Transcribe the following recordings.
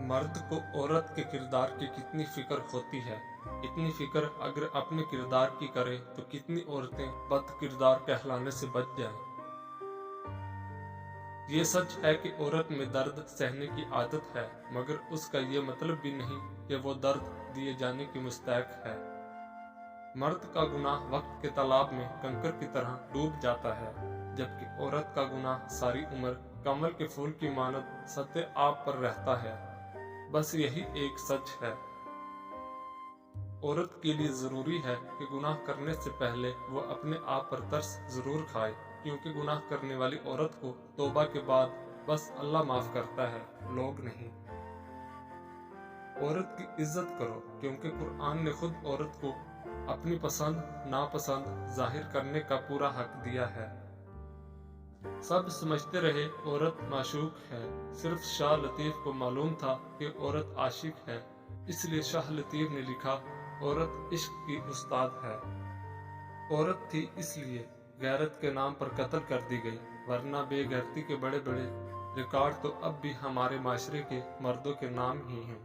मर्द को औरत के किरदार की कितनी फिक्र होती है। इतनी फिक्र अगर अपने किरदार की करे तो कितनी औरतें बद किरदार कहलाने से बच जाएं। ये सच है कि औरत में दर्द सहने की आदत है, मगर उसका ये मतलब भी नहीं कि वो दर्द दिए जाने की मुस्तैक है। मर्द का गुनाह वक्त के तालाब में कंकर की तरह डूब जाता है, जबकि औरत का गुनाह सारी उम्र कमल के फूल की मानद सत्य आप पर रहता है। बस यही एक सच है। औरत के लिए जरूरी है कि गुनाह करने से पहले वो अपने आप पर तरस जरूर खाए, क्योंकि गुनाह करने वाली औरत को तौबा के बाद बस अल्लाह माफ करता है, लोग नहीं। औरत की इज्जत करो, क्योंकि कुरान ने खुद औरत को अपनी पसंद नापसंद जाहिर करने का पूरा हक दिया है। सब समझते रहे औरत माशूक है, सिर्फ शाह लतीफ को मालूम था कि औरत आशिक है, इसलिए शाह लतीफ ने लिखा औरत इश्क की उस्ताद है। औरत थी इसलिए गैरत के नाम पर कत्ल कर दी गई, वरना बेगैरती के बड़े बड़े रिकॉर्ड तो अब भी हमारे माशरे के मर्दों के नाम ही हैं।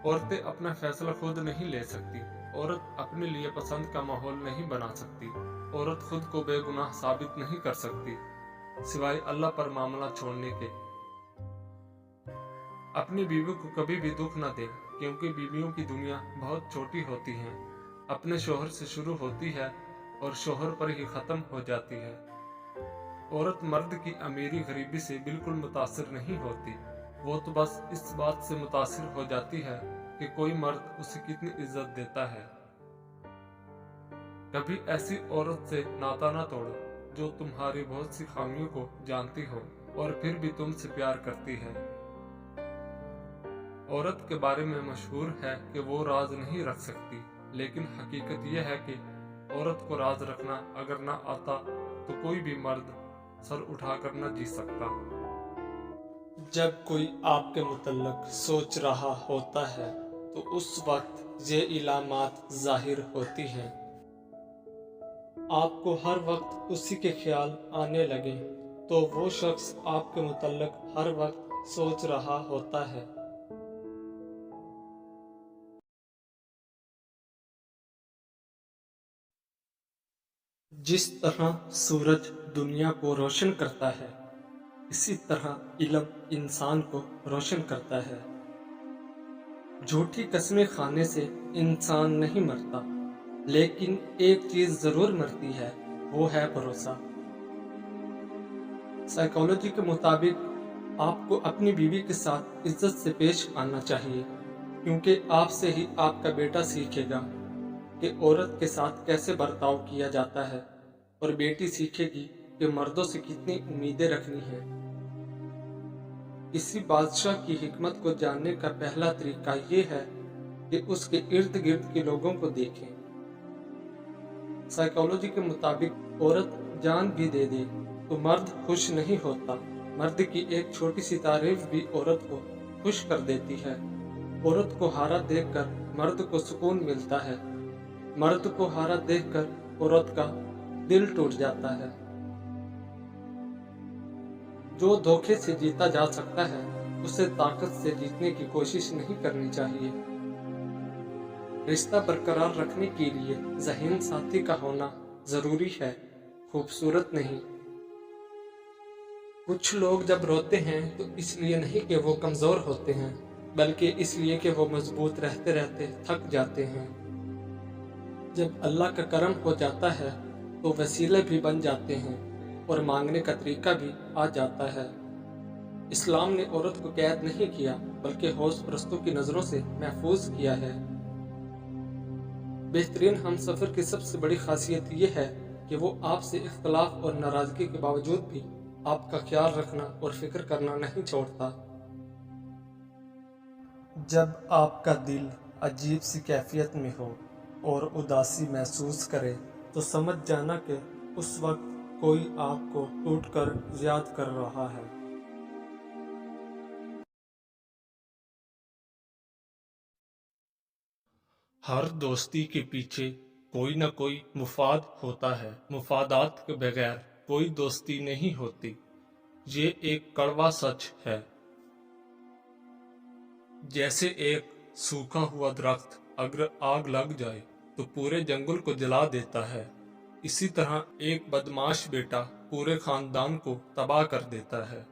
औरतें अपना फैसला खुद नहीं ले सकती, औरत अपने लिए पसंद का माहौल नहीं बना सकती, औरत खुद को बेगुनाह साबित नहीं कर सकती, सिवाय अल्लाह पर मामला छोड़ने के। अपनी बीवी को कभी भी दुख न दें, क्योंकि बीवियों की दुनिया बहुत छोटी होती है, अपने शोहर से शुरू होती है और शोहर पर ही खत्म हो जाती है। औरत मर्द की अमीरी गरीबी से बिल्कुल मुतासिर नहीं होती, वो तो बस इस बात से मुतासिर हो जाती है कि कोई मर्द उसे कितनी इज्जत देता है। कभी ऐसी औरत से नाता ना तोड़ो जो तुम्हारी बहुत सी खामियों को जानती हो और फिर भी तुमसे प्यार करती है। औरत के बारे में मशहूर है कि वो राज नहीं रख सकती, लेकिन हकीकत यह है कि औरत को राज रखना अगर ना आता तो कोई भी मर्द सर उठाकर न जी सकता। जब कोई आपके मुतल्लक सोच रहा होता है तो उस वक्त ये इलामात जाहिर होती हैं। आपको हर वक्त उसी के ख्याल आने लगे तो वो शख्स आपके मुतल्लक हर वक्त सोच रहा होता है। जिस तरह सूरज दुनिया को रोशन करता है, इसी तरह इल्म इंसान को रोशन करता है। झूठी कस्में खाने से इंसान नहीं मरता, लेकिन एक चीज जरूर मरती है, वो है भरोसा। साइकोलॉजी के मुताबिक आपको अपनी बीवी के साथ इज्जत से पेश आना चाहिए, क्योंकि आपसे ही आपका बेटा सीखेगा कि औरत के साथ कैसे बर्ताव किया जाता है, और बेटी सीखेगी कि मर्दों से कितनी उम्मीदें रखनी है। किसी बादशाह की हिकमत को जानने का पहला तरीका ये है कि उसके इर्द गिर्द के लोगों को देखें। साइकोलॉजी के मुताबिक औरत जान भी दे दे तो मर्द खुश नहीं होता। मर्द की एक छोटी सी तारीफ भी औरत को खुश कर देती है। औरत को हारा देखकर मर्द को सुकून मिलता है, मर्द को हारा देखकर औरत का दिल टूट जाता है। जो धोखे से जीता जा सकता है, उसे ताकत से जीतने की कोशिश नहीं करनी चाहिए। रिश्ता बरकरार रखने के लिए ज़हीन साथी का होना जरूरी है, खूबसूरत नहीं। कुछ लोग जब रोते हैं तो इसलिए नहीं कि वो कमजोर होते हैं, बल्कि इसलिए कि वो मजबूत रहते रहते थक जाते हैं। जब अल्लाह का करम हो जाता है तो वसीले भी बन जाते हैं और मांगने का तरीका भी आ जाता है। इस्लाम ने औरत को कैद नहीं किया, बल्कि हौस परस्तों की नजरों से महफूज किया है। बेहतरीन हम सफर की सबसे बड़ी खासियत यह है कि वो आपसे इख्तलाफ और नाराजगी के बावजूद भी आपका ख्याल रखना और फिक्र करना नहीं छोड़ता। जब आपका दिल अजीब सी कैफियत में हो और उदासी महसूस करे तो समझ जाना कि उस वक्त कोई आपको टूटकर याद कर रहा है। हर दोस्ती के पीछे कोई ना कोई मुफाद होता है, मुफादात के बगैर कोई दोस्ती नहीं होती। ये एक कड़वा सच है। जैसे एक सूखा हुआ दरख्त अगर आग लग जाए तो पूरे जंगल को जला देता है, इसी तरह एक बदमाश बेटा पूरे खानदान को तबाह कर देता है।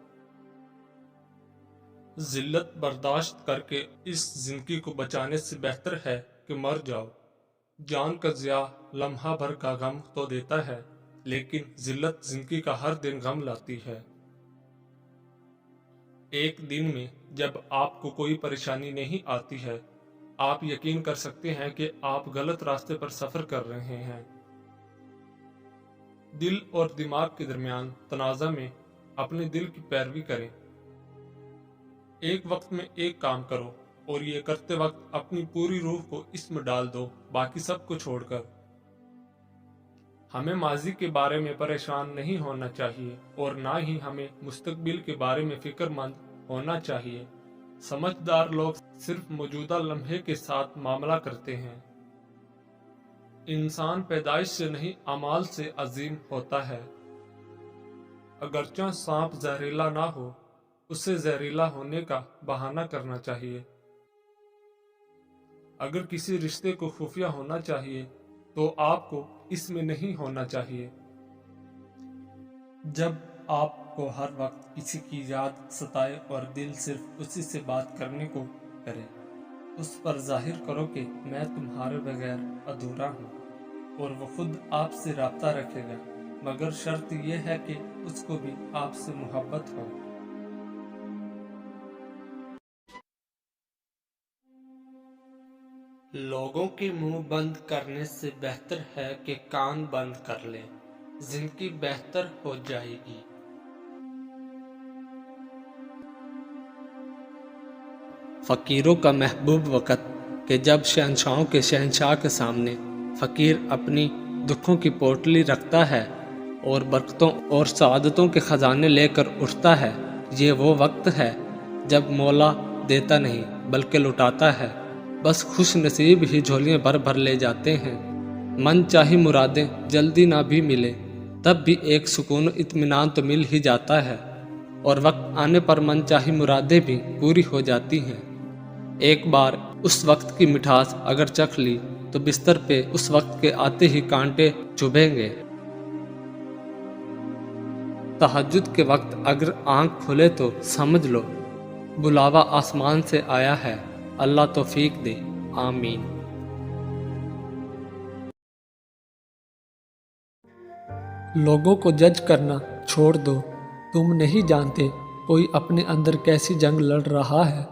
जिल्लत बर्दाश्त करके इस जिंदगी को बचाने से बेहतर है कि मर जाओ। जान का ज़िया लम्हा भर का गम तो देता है, लेकिन जिल्लत जिंदगी का हर दिन गम लाती है। एक दिन में जब आपको कोई परेशानी नहीं आती है, आप यकीन कर सकते हैं कि आप गलत रास्ते पर सफर कर रहे हैं। दिल और दिमाग के दरमियान तनाज़ा में अपने दिल की पैरवी करें। एक वक्त में एक काम करो और ये करते वक्त अपनी पूरी रूह को इसमें डाल दो, बाकी सब को छोड़कर। हमें माजी के बारे में परेशान नहीं होना चाहिए और ना ही हमें मुस्तकबिल के बारे में फिक्रमंद होना चाहिए। समझदार लोग सिर्फ मौजूदा लम्हे के साथ मामला करते हैं। इंसान पैदाइश से नहीं अमाल से अजीम होता है। अगरचा सांप जहरीला ना हो, उसे जहरीला होने का बहाना करना चाहिए। अगर किसी रिश्ते को खुफिया होना चाहिए तो आपको इसमें नहीं होना चाहिए। जब आपको हर वक्त किसी की याद सताए और दिल सिर्फ उसी से बात करने को करे, उस पर जाहिर करो कि मैं तुम्हारे बगैर अधूरा हूँ और वो खुद आपसे राब्ता रखेगा, मगर शर्त यह है कि उसको भी आपसे मोहब्बत हो। लोगों के मुंह बंद करने से बेहतर है कि कान बंद कर लें, जिंदगी बेहतर हो जाएगी। फ़कीरों का महबूब वक़्त कि जब शहंशाहों के शहंशाह के सामने फ़कीर अपनी दुखों की पोटली रखता है और बरकतों और सआदतों के ख़जाने लेकर उठता है। ये वो वक्त है जब मौला देता नहीं बल्कि लुटाता है। बस खुश नसीब ही झोलियाँ भर भर ले जाते हैं। मन चाही मुरादें जल्दी ना भी मिले, तब भी एक सुकून इत्मीनान तो मिल ही जाता है, और वक्त आने पर मन चाही मुरादें भी पूरी हो जाती हैं। एक बार उस वक्त की मिठास अगर चख ली तो बिस्तर पे उस वक्त के आते ही कांटे चुभेंगे। तहज्जुद के वक्त अगर आंख खुले तो समझ लो बुलावा आसमान से आया है। अल्लाह तौफीक दे, आमीन। लोगों को जज करना छोड़ दो। तुम नहीं जानते कोई अपने अंदर कैसी जंग लड़ रहा है।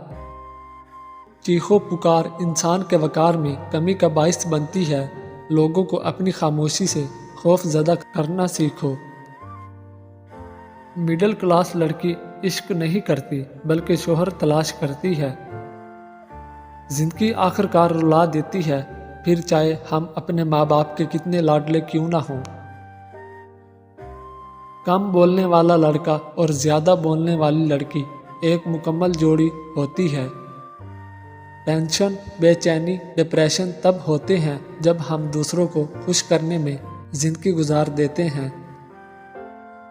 चीखो पुकार इंसान के वकार में कमी का बाइस बनती है। लोगों को अपनी खामोशी से खौफ ज़दा करना सीखो। मिडिल क्लास लड़की इश्क नहीं करती बल्कि शोहर तलाश करती है। जिंदगी आखिरकार रुला देती है, फिर चाहे हम अपने माँ बाप के कितने लाडले क्यों ना हों। कम बोलने वाला लड़का और ज़्यादा बोलने वाली लड़की एक मुकम्मल जोड़ी होती है। टेंशन, बेचैनी, डिप्रेशन तब होते हैं जब हम दूसरों को खुश करने में ज़िंदगी गुजार देते हैं।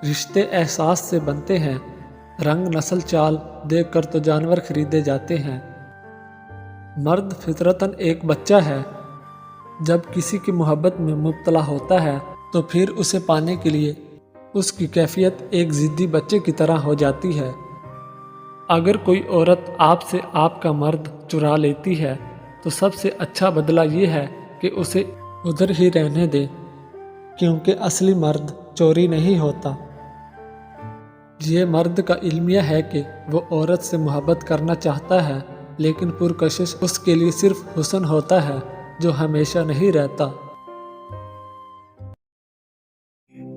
रिश्ते एहसास से बनते हैं, रंग नस्ल चाल देखकर तो जानवर खरीदे जाते हैं। मर्द फितरतन एक बच्चा है, जब किसी की मोहब्बत में मुब्तला होता है तो फिर उसे पाने के लिए उसकी कैफियत एक ज़िद्दी बच्चे की तरह हो जाती है। अगर कोई औरत आपसे आपका मर्द चुरा लेती है तो सबसे अच्छा बदला ये है कि उसे उधर ही रहने दे, क्योंकि असली मर्द चोरी नहीं होता। ये मर्द का इल्मिया है कि वो औरत से मोहब्बत करना चाहता है, लेकिन पुरकशिश उसके लिए सिर्फ हुस्न होता है जो हमेशा नहीं रहता।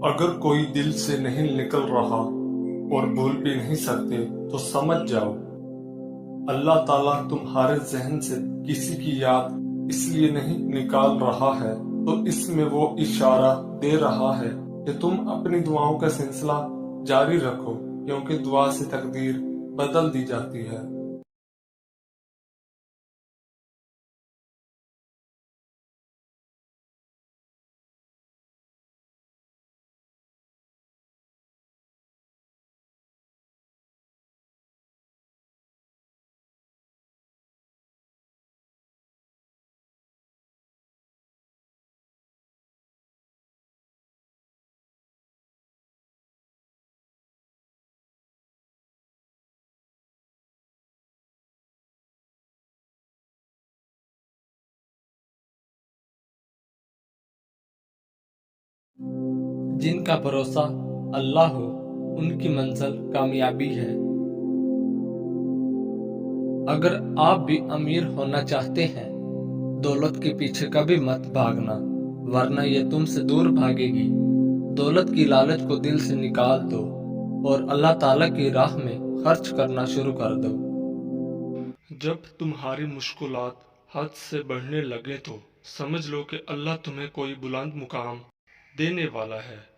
अगर कोई दिल से नहीं निकल रहा और भूल भी नहीं सकते तो समझ जाओ अल्लाह ताला तुम्हारे जहन से किसी की याद इसलिए नहीं निकाल रहा है, तो इसमें वो इशारा दे रहा है कि तुम अपनी दुआओं का सिलसिला जारी रखो, क्योंकि दुआ से तकदीर बदल दी जाती है। جن کا بھروسہ اللہ ہو ان کی منزل کامیابی ہے۔ اگر آپ بھی امیر ہونا چاہتے ہیں، دولت کے پیچھے کبھی مت بھاگنا، ورنہ یہ تم سے دور بھاگے گی۔ دولت کی لالچ کو دل سے نکال دو اور اللہ تعالیٰ کی راہ میں خرچ کرنا شروع کر دو۔ جب تمہاری مشکلات حد سے بڑھنے لگے تو سمجھ لو کہ اللہ تمہیں کوئی بلند مقام دینے والا ہے۔